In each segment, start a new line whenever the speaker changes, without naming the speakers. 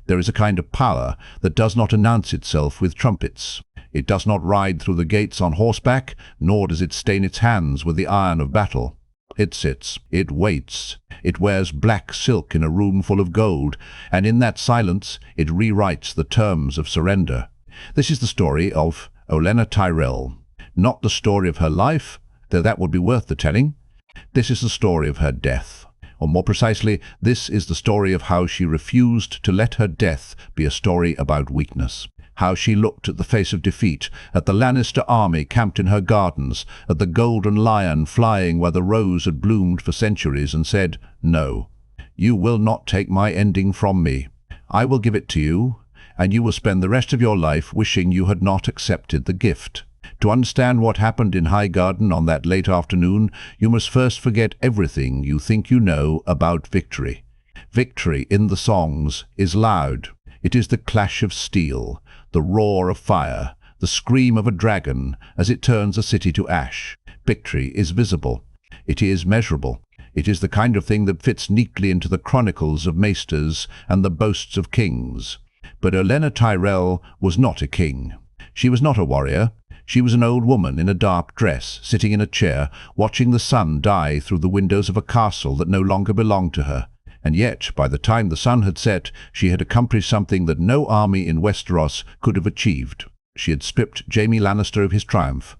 There is a kind of power that does not announce itself with trumpets. It does not ride through the gates on horseback, nor does it stain its hands with the iron of battle. It sits, it waits, it wears black silk in a room full of gold, and in that silence it rewrites the terms of surrender. This is the story of Olenna Tyrell. Not the story of her life, though that would be worth the telling. This is the story of her death. Or more precisely, this is the story of how she refused to let her death be a story about weakness. How she looked at the face of defeat, at the Lannister army camped in her gardens, at the golden lion flying where the rose had bloomed for centuries, and said, "No, you will not take my ending from me. I will give it to you, and you will spend the rest of your life wishing you had not accepted the gift." To understand what happened in Highgarden on that late afternoon, you must first forget everything you think you know about victory. Victory in the songs is loud. It is the clash of steel, the roar of fire, the scream of a dragon as it turns a city to ash. Victory is visible. It is measurable. It is the kind of thing that fits neatly into the chronicles of maesters and the boasts of kings. But Olenna Tyrell was not a king. She was not a warrior. She was an old woman in a dark dress, sitting in a chair, watching the sun die through the windows of a castle that no longer belonged to her. And yet, by the time the sun had set, she had accomplished something that no army in Westeros could have achieved. She had stripped Jaime Lannister of his triumph.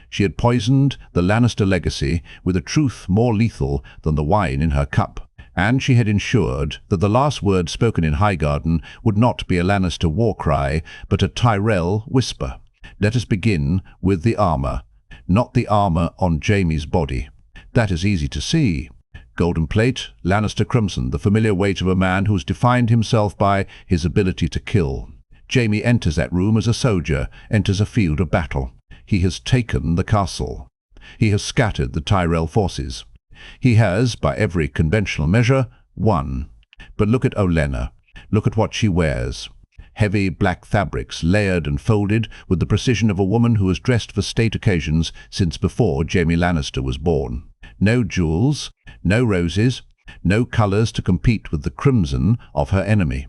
She had poisoned the Lannister legacy with a truth more lethal than the wine in her cup. And she had ensured that the last word spoken in Highgarden would not be a Lannister war cry, but a Tyrell whisper. Let us begin with the armor, not the armor on Jaime's body. That is easy to see. Golden plate, Lannister crimson, the familiar weight of a man who has defined himself by his ability to kill. Jaime enters that room as a soldier, enters a field of battle. He has taken the castle. He has scattered the Tyrell forces. He has, by every conventional measure, won. But look at Olenna. Look at what she wears. Heavy black fabrics, layered and folded with the precision of a woman who has dressed for state occasions since before Jaime Lannister was born. No jewels, no roses, no colours to compete with the crimson of her enemy.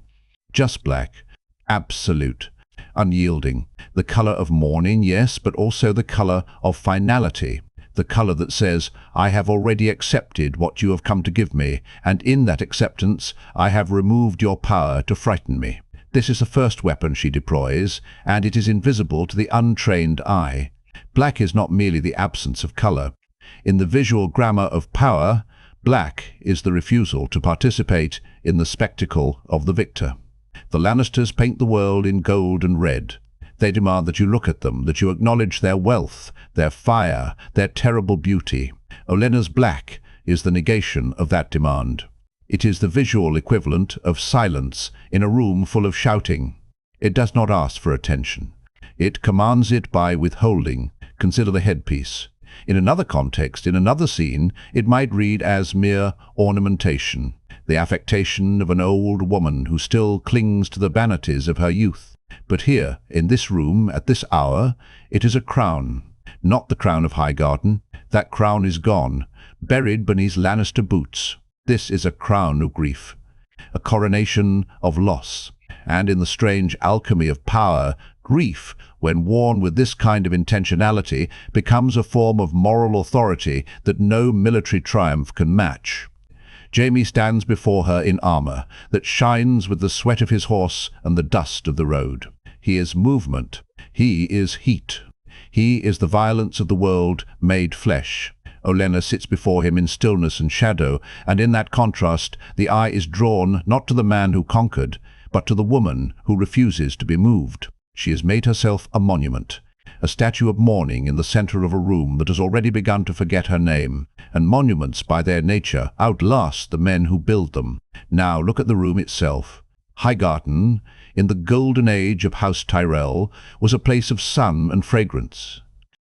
Just black, absolute, unyielding. The colour of mourning, yes, but also the colour of finality. The colour that says, I have already accepted what you have come to give me, and in that acceptance I have removed your power to frighten me. This is the first weapon she deploys, and it is invisible to the untrained eye. Black is not merely the absence of colour. In the visual grammar of power, black is the refusal to participate in the spectacle of the victor. The Lannisters paint the world in gold and red. They demand that you look at them, that you acknowledge their wealth, their fire, their terrible beauty. Olenna's black is the negation of that demand. It is the visual equivalent of silence in a room full of shouting. It does not ask for attention. It commands it by withholding. Consider the headpiece. In another context, in another scene, it might read as mere ornamentation, the affectation of an old woman who still clings to the vanities of her youth. But here, in this room, at this hour, it is a crown. Not the crown of Highgarden. That crown is gone, buried beneath Lannister boots. This is a crown of grief, a coronation of loss. And in the strange alchemy of power, grief, when worn with this kind of intentionality, becomes a form of moral authority that no military triumph can match. Jaime stands before her in armor that shines with the sweat of his horse and the dust of the road. He is movement. He is heat. He is the violence of the world made flesh. Olenna sits before him in stillness and shadow, and in that contrast the eye is drawn not to the man who conquered, but to the woman who refuses to be moved. She has made herself a monument, a statue of mourning in the center of a room that has already begun to forget her name, and monuments by their nature outlast the men who build them. Now look at the room itself. Highgarden, in the golden age of House Tyrell, was a place of sun and fragrance,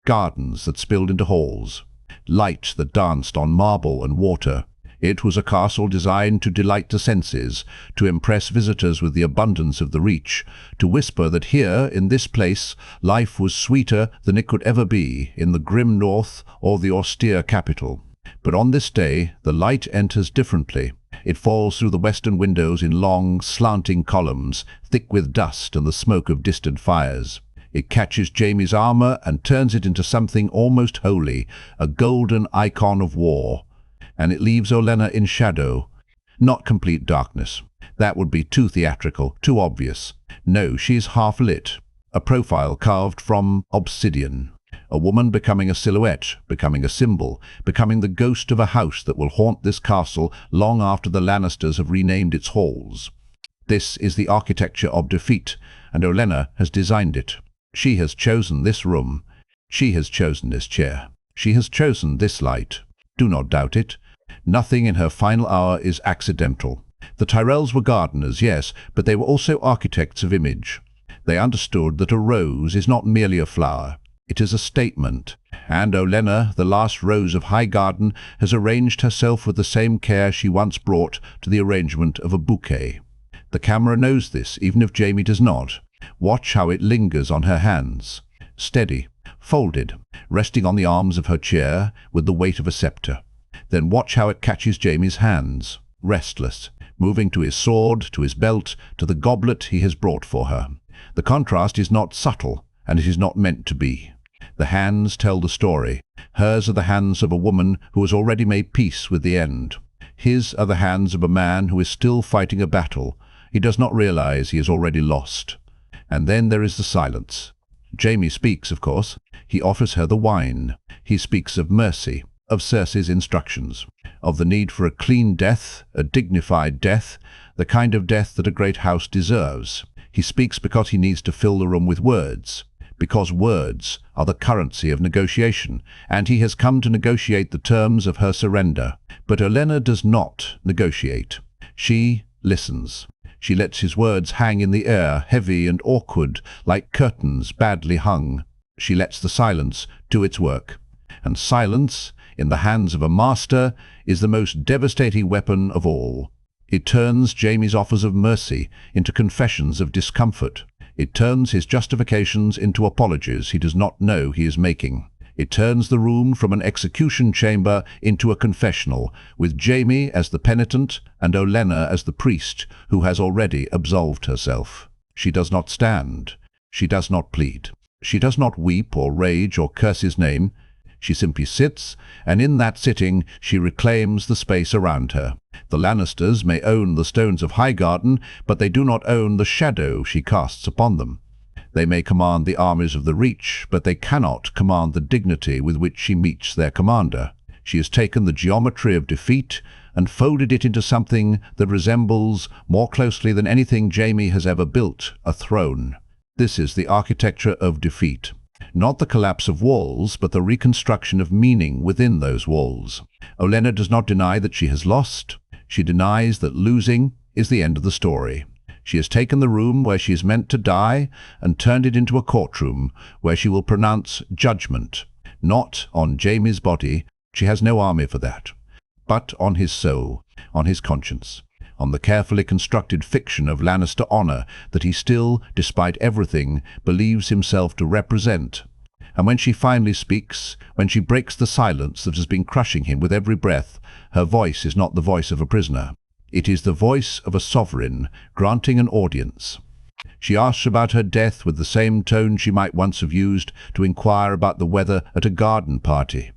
gardens that spilled into halls, light that danced on marble and water. It was a castle designed to delight the senses, to impress visitors with the abundance of the Reach, to whisper that here, in this place, life was sweeter than it could ever be in the grim north or the austere capital. But on this day, the light enters differently. It falls through the western windows in long, slanting columns, thick with dust and the smoke of distant fires. It catches Jaime's armor and turns it into something almost holy, a golden icon of war. And it leaves Olenna in shadow. Not complete darkness. That would be too theatrical, too obvious. No, she is half lit. A profile carved from obsidian. A woman becoming a silhouette, becoming a symbol, becoming the ghost of a house that will haunt this castle long after the Lannisters have renamed its halls. This is the architecture of defeat, and Olenna has designed it. She has chosen this room. She has chosen this chair. She has chosen this light. Do not doubt it. Nothing in her final hour is accidental. The Tyrells were gardeners, yes, but they were also architects of image. They understood that a rose is not merely a flower. It is a statement. And Olenna, the last rose of Highgarden, has arranged herself with the same care she once brought to the arrangement of a bouquet. The camera knows this, even if Jaime does not. Watch how it lingers on her hands. Steady, folded, resting on the arms of her chair with the weight of a scepter. Then watch how it catches Jaime's hands, restless, moving to his sword, to his belt, to the goblet he has brought for her. The contrast is not subtle, and it is not meant to be. The hands tell the story. Hers are the hands of a woman who has already made peace with the end. His are the hands of a man who is still fighting a battle. He does not realize he has already lost. And then there is the silence. Jaime speaks, of course. He offers her the wine. He speaks of mercy, of Cersei's instructions, of the need for a clean death, a dignified death, the kind of death that a great house deserves. He speaks because he needs to fill the room with words, because words are the currency of negotiation, and he has come to negotiate the terms of her surrender. But Olenna does not negotiate. She listens. She lets his words hang in the air, heavy and awkward, like curtains badly hung. She lets the silence do its work. And silence, in the hands of a master, is the most devastating weapon of all. It turns Jaime's offers of mercy into confessions of discomfort. It turns his justifications into apologies he does not know he is making. It turns the room from an execution chamber into a confessional, with Jaime as the penitent and Olenna as the priest who has already absolved herself. She does not stand. She does not plead. She does not weep or rage or curse his name. She simply sits, and in that sitting she reclaims the space around her. The Lannisters may own the stones of Highgarden, but they do not own the shadow she casts upon them. They may command the armies of the Reach, but they cannot command the dignity with which she meets their commander. She has taken the geometry of defeat and folded it into something that resembles, more closely than anything Jaime has ever built, a throne. This is the architecture of defeat. Not the collapse of walls, but the reconstruction of meaning within those walls. Olenna does not deny that she has lost. She denies that losing is the end of the story. She has taken the room where she is meant to die and turned it into a courtroom where she will pronounce judgment, not on Jaime's body, she has no army for that, but on his soul, on his conscience, on the carefully constructed fiction of Lannister honor that he still, despite everything, believes himself to represent. And when she finally speaks, when she breaks the silence that has been crushing him with every breath, her voice is not the voice of a prisoner. It is the voice of a sovereign, granting an audience. She asks about her death with the same tone she might once have used to inquire about the weather at a garden party.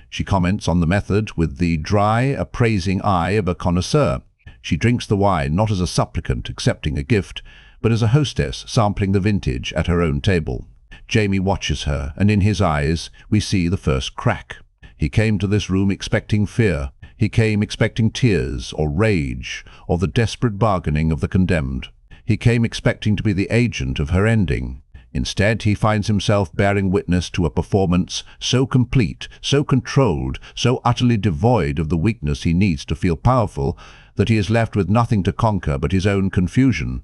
She comments on the method with the dry, appraising eye of a connoisseur. She drinks the wine not as a supplicant accepting a gift, but as a hostess sampling the vintage at her own table. Jaime watches her, and in his eyes we see the first crack. He came to this room expecting fear. He came expecting tears, or rage, or the desperate bargaining of the condemned. He came expecting to be the agent of her ending. Instead, he finds himself bearing witness to a performance so complete, so controlled, so utterly devoid of the weakness he needs to feel powerful, that he is left with nothing to conquer but his own confusion.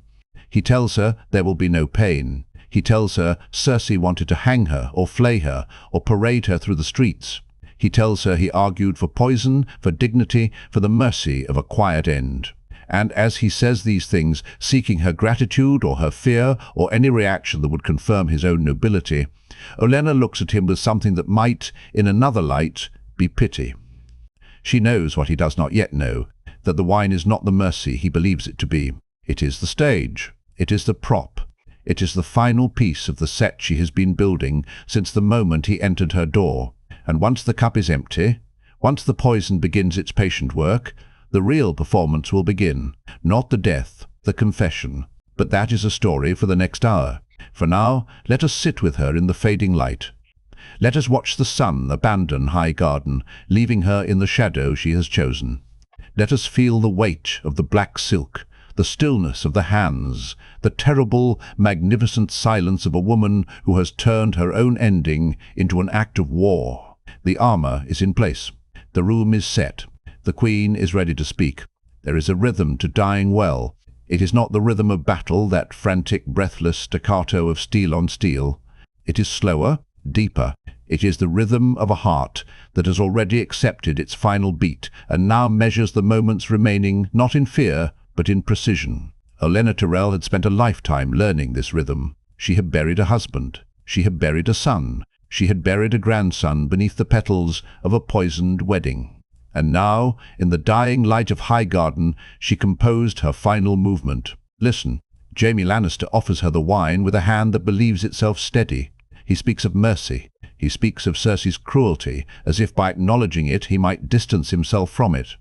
He tells her there will be no pain. He tells her Cersei wanted to hang her, or flay her, or parade her through the streets. He tells her he argued for poison, for dignity, for the mercy of a quiet end. And as he says these things, seeking her gratitude or her fear or any reaction that would confirm his own nobility, Olenna looks at him with something that might, in another light, be pity. She knows what he does not yet know, that the wine is not the mercy he believes it to be. It is the stage. It is the prop. It is the final piece of the set she has been building since the moment he entered her door. And once the cup is empty, once the poison begins its patient work, the real performance will begin. Not the death, the confession. But that is a story for the next hour. For now, let us sit with her in the fading light. Let us watch the sun abandon High Garden, leaving her in the shadow she has chosen. Let us feel the weight of the black silk, the stillness of the hands, the terrible, magnificent silence of a woman who has turned her own ending into an act of war. The armor is in place. The room is set. The queen is ready to speak. There is a rhythm to dying well. It is not the rhythm of battle, that frantic, breathless staccato of steel on steel. It is slower, deeper. It is the rhythm of a heart that has already accepted its final beat and now measures the moments remaining, not in fear, but in precision. Olenna Tyrell had spent a lifetime learning this rhythm. She had buried a husband. She had buried a son. She had buried a grandson beneath the petals of a poisoned wedding. And now, in the dying light of Highgarden, she composed her final movement. Listen, Jaime Lannister offers her the wine with a hand that believes itself steady. He speaks of mercy. He speaks of Cersei's cruelty, as if by acknowledging it he might distance himself from it.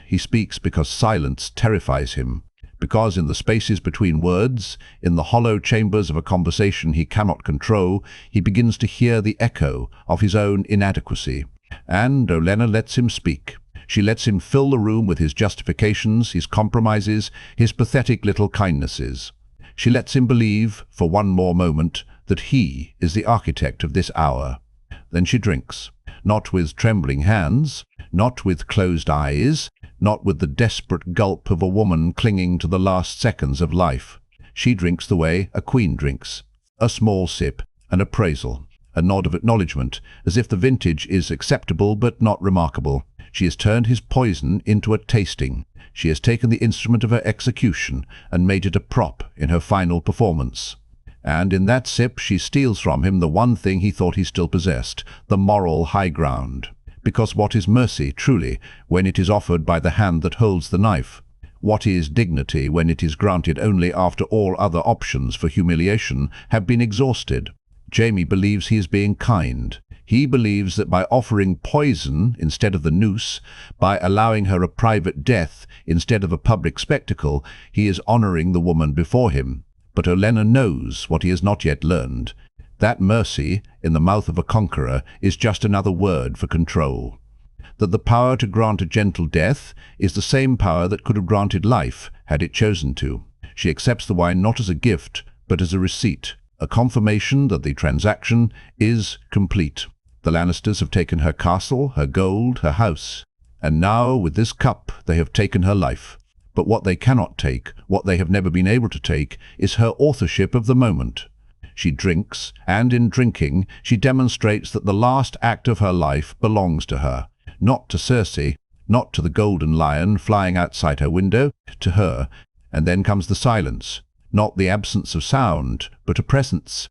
He speaks because silence terrifies him, because in the spaces between words, in the hollow chambers of a conversation he cannot control, he begins to hear the echo of his own inadequacy. And Olenna lets him speak. She lets him fill the room with his justifications, his compromises, his pathetic little kindnesses. She lets him believe, for one more moment, that he is the architect of this hour. Then she drinks, not with trembling hands, not with closed eyes, not with the desperate gulp of a woman clinging to the last seconds of life. She drinks the way a queen drinks, a small sip, an appraisal, a nod of acknowledgement, as if the vintage is acceptable but not remarkable. She has turned his poison into a tasting. She has taken the instrument of her execution and made it a prop in her final performance. And in that sip she steals from him the one thing he thought he still possessed, the moral high ground. Because what is mercy, truly, when it is offered by the hand that holds the knife? What is dignity when it is granted only after all other options for humiliation have been exhausted? Jaime believes he is being kind. He believes that by offering poison instead of the noose, by allowing her a private death instead of a public spectacle, he is honoring the woman before him. But Olenna knows what he has not yet learned. That mercy, in the mouth of a conqueror, is just another word for control. That the power to grant a gentle death is the same power that could have granted life, had it chosen to. She accepts the wine not as a gift, but as a receipt, a confirmation that the transaction is complete. The Lannisters have taken her castle, her gold, her house. And now, with this cup, they have taken her life. But what they cannot take, what they have never been able to take, is her authorship of the moment. She drinks, and in drinking, she demonstrates that the last act of her life belongs to her. Not to Cersei, not to the golden lion flying outside her window, to her. And then comes the silence. Not the absence of sound, but a presence.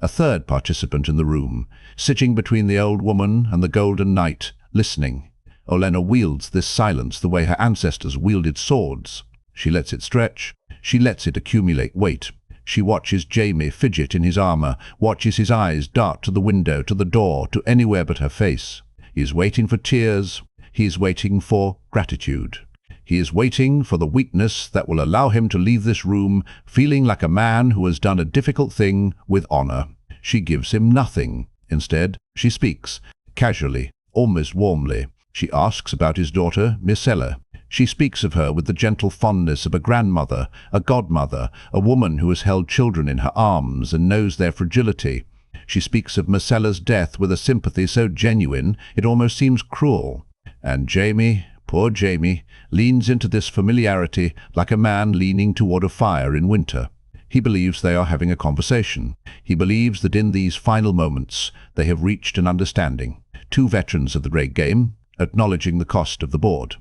A third participant in the room, sitting between the old woman and the golden knight, listening. Olenna wields this silence the way her ancestors wielded swords. She lets it stretch. She lets it accumulate weight. She watches Jaime fidget in his armor, watches his eyes dart to the window, to the door, to anywhere but her face. He is waiting for tears. He is waiting for gratitude. He is waiting for the weakness that will allow him to leave this room feeling like a man who has done a difficult thing with honor. She gives him nothing. Instead, she speaks, casually, almost warmly. She asks about his daughter, Myrcella. She speaks of her with the gentle fondness of a grandmother, a godmother, a woman who has held children in her arms and knows their fragility. She speaks of Myrcella's death with a sympathy so genuine it almost seems cruel. And Jaime, poor Jaime, leans into this familiarity like a man leaning toward a fire in winter. He believes they are having a conversation. He believes that in these final moments they have reached an understanding. Two veterans of the great game, acknowledging the cost of the board.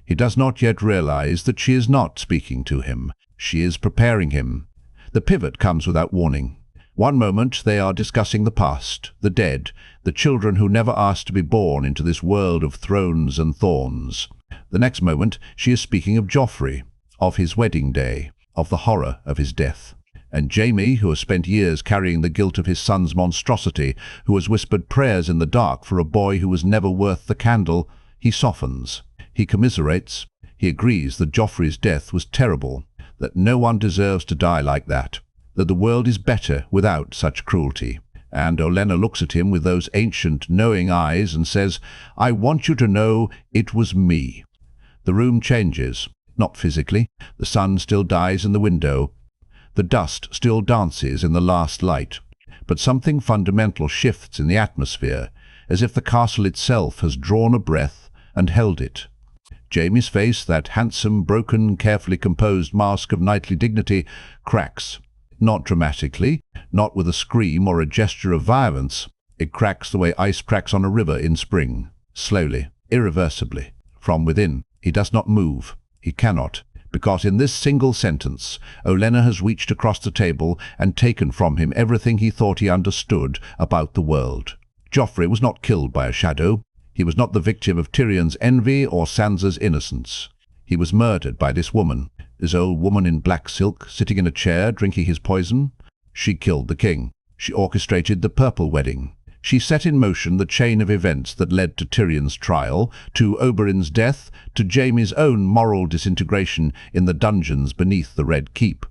He does not yet realize that she is not speaking to him. She is preparing him. The pivot comes without warning. One moment they are discussing the past, the dead, the children who never asked to be born into this world of thrones and thorns. The next moment she is speaking of Joffrey, of his wedding day, of the horror of his death. And Jaime, who has spent years carrying the guilt of his son's monstrosity, who has whispered prayers in the dark for a boy who was never worth the candle, he softens. He commiserates. He agrees that Joffrey's death was terrible, that no one deserves to die like that, that the world is better without such cruelty. And Olenna looks at him with those ancient, knowing eyes and says, "I want you to know it was me." The room changes, not physically. The sun still dies in the window. The dust still dances in the last light. But something fundamental shifts in the atmosphere, as if the castle itself has drawn a breath and held it. Jaime's face, that handsome, broken, carefully composed mask of knightly dignity, cracks. Not dramatically, not with a scream or a gesture of violence. It cracks the way ice cracks on a river in spring, slowly, irreversibly. From within, he does not move. He cannot, because in this single sentence, Olenna has reached across the table and taken from him everything he thought he understood about the world. Joffrey was not killed by a shadow. He was not the victim of Tyrion's envy or Sansa's innocence. He was murdered by this woman, this old woman in black silk, sitting in a chair, drinking his poison. She killed the king. She orchestrated the purple wedding. She set in motion the chain of events that led to Tyrion's trial, to Oberyn's death, to Jaime's own moral disintegration in the dungeons beneath the Red Keep.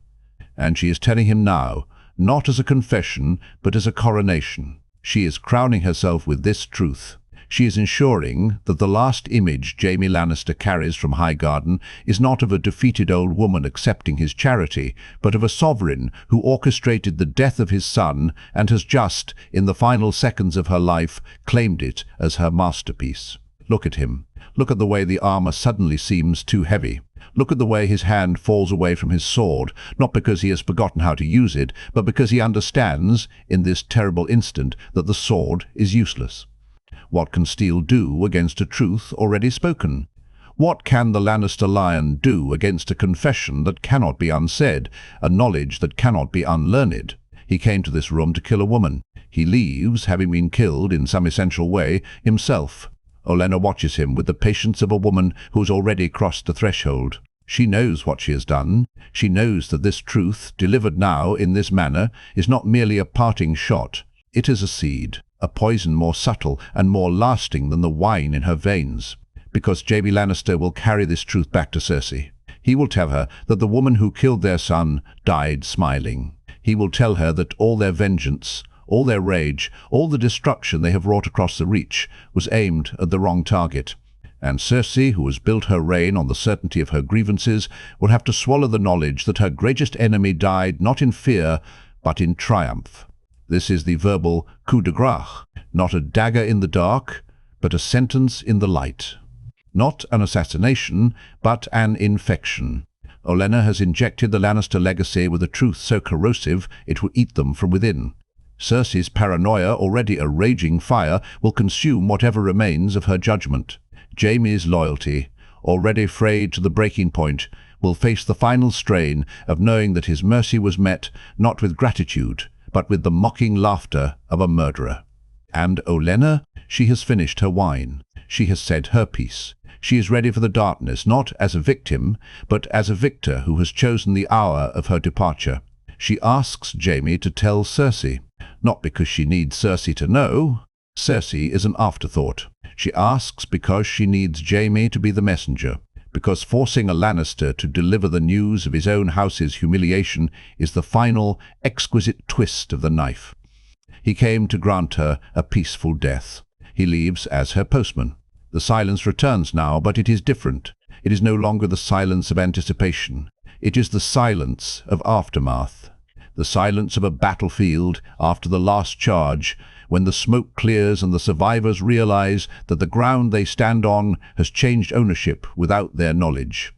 And she is telling him now, not as a confession, but as a coronation. She is crowning herself with this truth. She is ensuring that the last image Jaime Lannister carries from Highgarden is not of a defeated old woman accepting his charity, but of a sovereign who orchestrated the death of his son and has just, in the final seconds of her life, claimed it as her masterpiece. Look at him. Look at the way the armor suddenly seems too heavy. Look at the way his hand falls away from his sword, not because he has forgotten how to use it, but because he understands, in this terrible instant, that the sword is useless. What can steel do against a truth already spoken? What can the Lannister lion do against a confession that cannot be unsaid, a knowledge that cannot be unlearned? He came to this room to kill a woman. He leaves, having been killed in some essential way, himself. Olenna watches him with the patience of a woman who has already crossed the threshold. She knows what she has done. She knows that this truth, delivered now in this manner, is not merely a parting shot. It is a seed. A poison more subtle and more lasting than the wine in her veins. Because Jaime Lannister will carry this truth back to Cersei. He will tell her that the woman who killed their son died smiling. He will tell her that all their vengeance, all their rage, all the destruction they have wrought across the Reach was aimed at the wrong target. And Cersei, who has built her reign on the certainty of her grievances, will have to swallow the knowledge that her greatest enemy died not in fear, but in triumph. This is the verbal coup de grace, not a dagger in the dark, but a sentence in the light. Not an assassination, but an infection. Olenna has injected the Lannister legacy with a truth so corrosive it will eat them from within. Cersei's paranoia, already a raging fire, will consume whatever remains of her judgment. Jaime's loyalty, already frayed to the breaking point, will face the final strain of knowing that his mercy was met not with gratitude, but with the mocking laughter of a murderer. And Olenna, she has finished her wine. She has said her piece. She is ready for the darkness, not as a victim, but as a victor who has chosen the hour of her departure. She asks Jaime to tell Cersei, not because she needs Cersei to know. Cersei is an afterthought. She asks because she needs Jaime to be the messenger, because forcing a Lannister to deliver the news of his own house's humiliation is the final, exquisite twist of the knife. He came to grant her a peaceful death. He leaves as her postman. The silence returns now, but it is different. It is no longer the silence of anticipation. It is the silence of aftermath. The silence of a battlefield after the last charge, when the smoke clears and the survivors realize that the ground they stand on has changed ownership without their knowledge.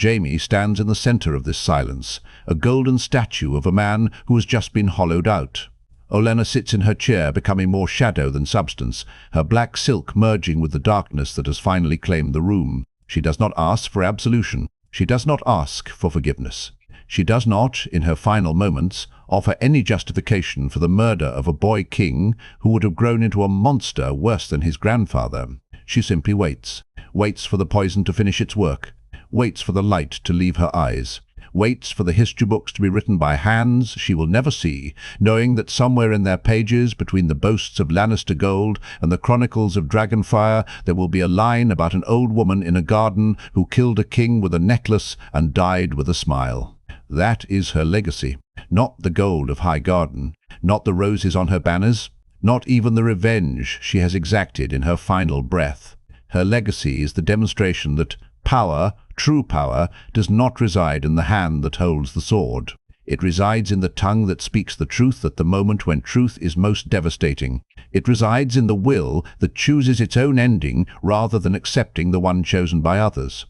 Jaime stands in the center of this silence, a golden statue of a man who has just been hollowed out. Olenna sits in her chair, becoming more shadow than substance, her black silk merging with the darkness that has finally claimed the room. She does not ask for absolution. She does not ask for forgiveness. She does not, in her final moments, offer any justification for the murder of a boy king who would have grown into a monster worse than his grandfather. She simply waits waits for the poison to finish its work, waits for the light to leave her eyes, waits for the history books to be written by hands she will never see, knowing that somewhere in their pages, between the boasts of Lannister gold and the chronicles of Dragonfire, there will be a line about an old woman in a garden who killed a king with a necklace and died with a smile. That is her legacy, not the gold of Highgarden, not the roses on her banners, not even the revenge she has exacted in her final breath. Her legacy is the demonstration that power, true power, does not reside in the hand that holds the sword. It resides in the tongue that speaks the truth at the moment when truth is most devastating. It resides in the will that chooses its own ending rather than accepting the one chosen by others.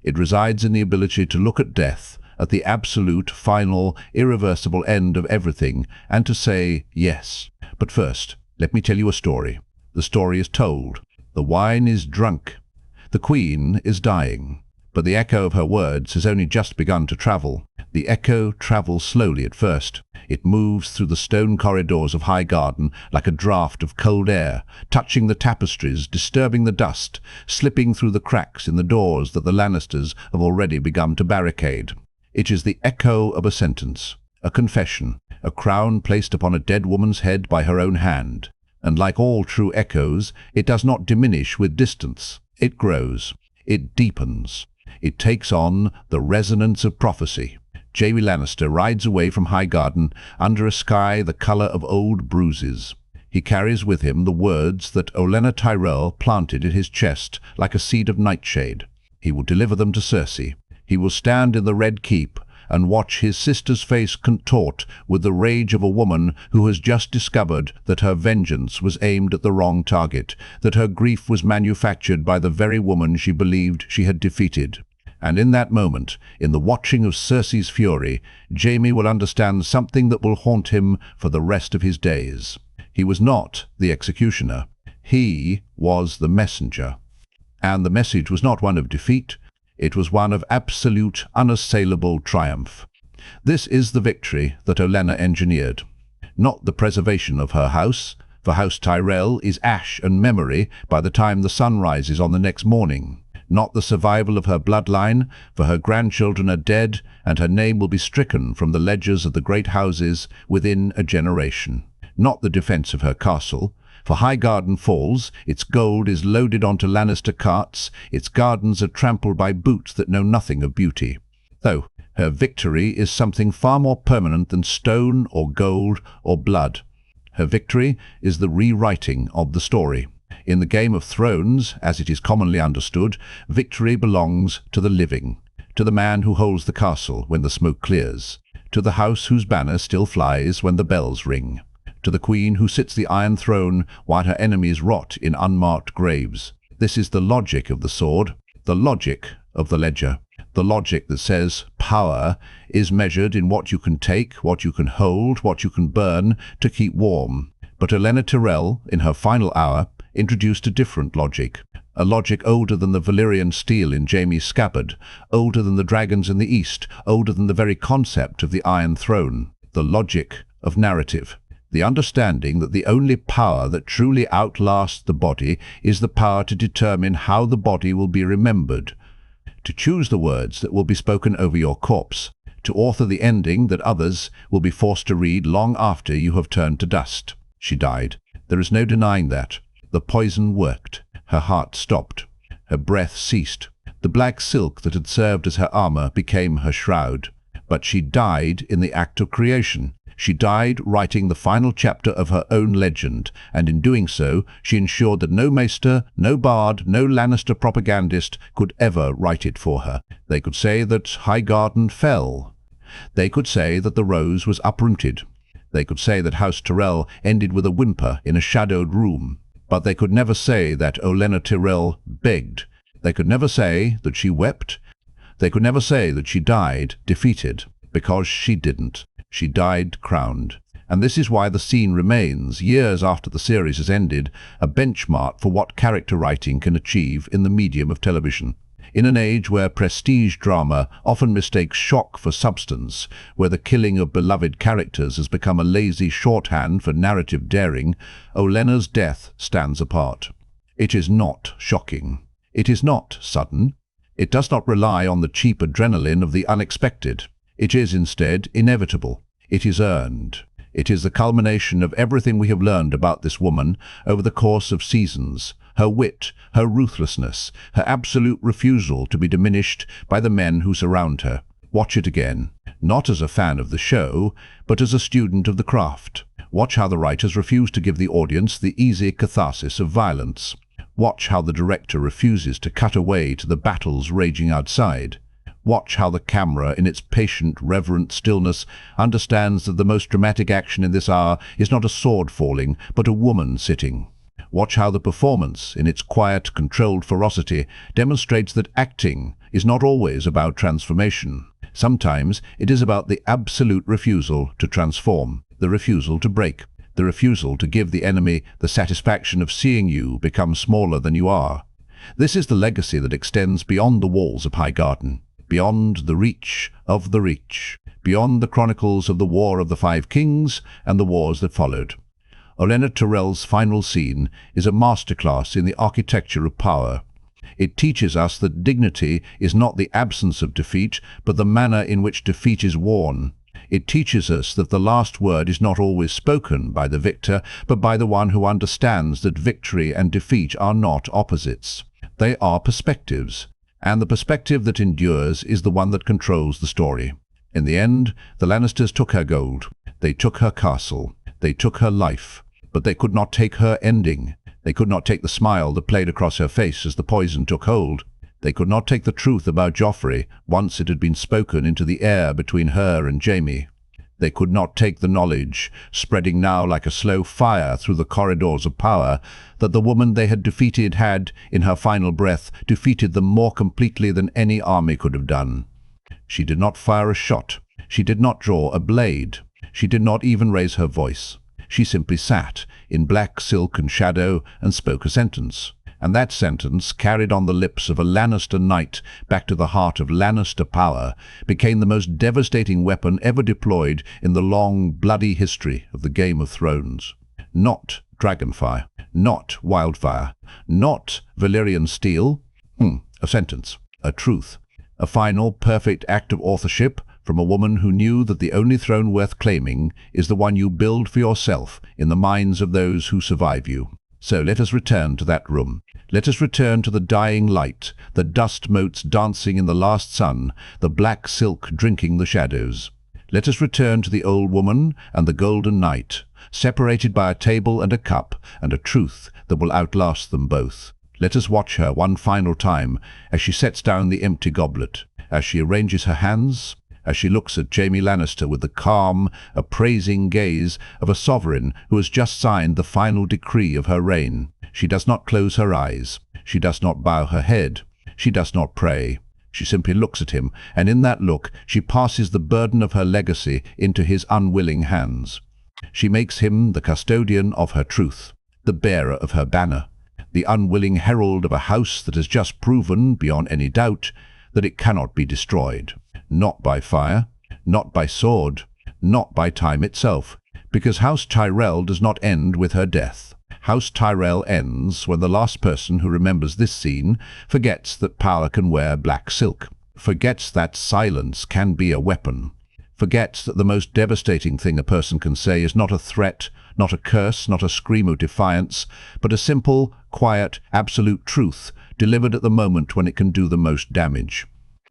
It resides in the ability to look at death, at the absolute, final, irreversible end of everything, and to say yes. But first, let me tell you a story. The story is told. The wine is drunk. The Queen is dying. But the echo of her words has only just begun to travel. The echo travels slowly at first. It moves through the stone corridors of Highgarden like a draught of cold air, touching the tapestries, disturbing the dust, slipping through the cracks in the doors that the Lannisters have already begun to barricade. It is the echo of a sentence, a confession, a crown placed upon a dead woman's head by her own hand. And like all true echoes, it does not diminish with distance. It grows. It deepens. It takes on the resonance of prophecy. Jaime Lannister rides away from Highgarden under a sky the colour of old bruises. He carries with him the words that Olenna Tyrell planted in his chest like a seed of nightshade. He will deliver them to Cersei. He will stand in the Red Keep and watch his sister's face contort with the rage of a woman who has just discovered that her vengeance was aimed at the wrong target, that her grief was manufactured by the very woman she believed she had defeated. And in that moment, in the watching of Cersei's fury, Jaime will understand something that will haunt him for the rest of his days. He was not the executioner. He was the messenger. And the message was not one of defeat. It was one of absolute, unassailable triumph. This is the victory that Olenna engineered. Not the preservation of her house, for House Tyrell is ash and memory by the time the sun rises on the next morning. Not the survival of her bloodline, for her grandchildren are dead and her name will be stricken from the ledgers of the great houses within a generation. Not the defence of her castle, for Highgarden falls, its gold is loaded onto Lannister carts, its gardens are trampled by boots that know nothing of beauty. Though her victory is something far more permanent than stone or gold or blood. Her victory is the rewriting of the story. In the Game of Thrones, as it is commonly understood, victory belongs to the living, to the man who holds the castle when the smoke clears, to the house whose banner still flies when the bells ring, to the Queen who sits the Iron Throne while her enemies rot in unmarked graves. This is the logic of the sword, the logic of the ledger, the logic that says power is measured in what you can take, what you can hold, what you can burn to keep warm. But Olenna Tyrell, in her final hour, introduced a different logic, a logic older than the Valyrian steel in Jaime's scabbard, older than the dragons in the east, older than the very concept of the Iron Throne, the logic of narrative. The understanding that the only power that truly outlasts the body is the power to determine how the body will be remembered, to choose the words that will be spoken over your corpse, to author the ending that others will be forced to read long after you have turned to dust. She died. There is no denying that. The poison worked. Her heart stopped. Her breath ceased. The black silk that had served as her armor became her shroud. But she died in the act of creation. She died writing the final chapter of her own legend, and in doing so, she ensured that no maester, no bard, no Lannister propagandist could ever write it for her. They could say that Highgarden fell. They could say that the rose was uprooted. They could say that House Tyrell ended with a whimper in a shadowed room. But they could never say that Olenna Tyrell begged. They could never say that she wept. They could never say that she died defeated, because she didn't. She died crowned. And this is why the scene remains, years after the series has ended, a benchmark for what character writing can achieve in the medium of television. In an age where prestige drama often mistakes shock for substance, where the killing of beloved characters has become a lazy shorthand for narrative daring, Olenna's death stands apart. It is not shocking. It is not sudden. It does not rely on the cheap adrenaline of the unexpected. It is instead inevitable. It is earned. It is the culmination of everything we have learned about this woman over the course of seasons. Her wit, her ruthlessness, her absolute refusal to be diminished by the men who surround her. Watch it again, not as a fan of the show, but as a student of the craft. Watch how the writers refuse to give the audience the easy catharsis of violence. Watch how the director refuses to cut away to the battles raging outside. Watch how the camera, in its patient, reverent stillness, understands that the most dramatic action in this hour is not a sword falling, but a woman sitting. Watch how the performance, in its quiet, controlled ferocity, demonstrates that acting is not always about transformation. Sometimes it is about the absolute refusal to transform, the refusal to break, the refusal to give the enemy the satisfaction of seeing you become smaller than you are. This is the legacy that extends beyond the walls of Highgarden, beyond the reach of the reach, beyond the chronicles of the War of the Five Kings and the wars that followed. Olenna Tyrell's final scene is a masterclass in the architecture of power. It teaches us that dignity is not the absence of defeat, but the manner in which defeat is worn. It teaches us that the last word is not always spoken by the victor, but by the one who understands that victory and defeat are not opposites. They are perspectives, and the perspective that endures is the one that controls the story. In the end, the Lannisters took her gold. They took her castle. They took her life. But they could not take her ending. They could not take the smile that played across her face as the poison took hold. They could not take the truth about Joffrey once it had been spoken into the air between her and Jaime. They could not take the knowledge, spreading now like a slow fire through the corridors of power, that the woman they had defeated had, in her final breath, defeated them more completely than any army could have done. She did not fire a shot. She did not draw a blade. She did not even raise her voice. She simply sat, in black silk and shadow, and spoke a sentence. And that sentence, carried on the lips of a Lannister knight back to the heart of Lannister power, became the most devastating weapon ever deployed in the long, bloody history of the Game of Thrones. Not dragonfire, not wildfire, not Valyrian steel. A sentence, a truth, a final, perfect act of authorship from a woman who knew that the only throne worth claiming is the one you build for yourself in the minds of those who survive you. So let us return to that room. Let us return to the dying light, the dust motes dancing in the last sun, the black silk drinking the shadows. Let us return to the old woman and the golden knight, separated by a table and a cup and a truth that will outlast them both. Let us watch her one final time as she sets down the empty goblet, as she arranges her hands, as she looks at Jaime Lannister with the calm, appraising gaze of a sovereign who has just signed the final decree of her reign. She does not close her eyes. She does not bow her head. She does not pray. She simply looks at him, and in that look she passes the burden of her legacy into his unwilling hands. She makes him the custodian of her truth, the bearer of her banner, the unwilling herald of a house that has just proven, beyond any doubt, that it cannot be destroyed. Not by fire, not by sword, not by time itself, because House Tyrell does not end with her death. House Tyrell ends when the last person who remembers this scene forgets that power can wear black silk, forgets that silence can be a weapon, forgets that the most devastating thing a person can say is not a threat, not a curse, not a scream of defiance, but a simple, quiet, absolute truth delivered at the moment when it can do the most damage.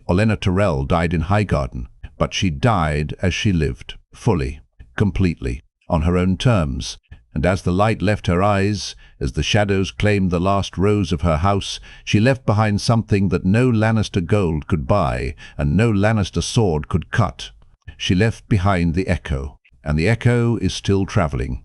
Olenna Tyrell died in Highgarden, but she died as she lived, fully, completely, on her own terms, and as the light left her eyes, as the shadows claimed the last rose of her house, she left behind something that no Lannister gold could buy, and no Lannister sword could cut. She left behind the echo, and the echo is still traveling.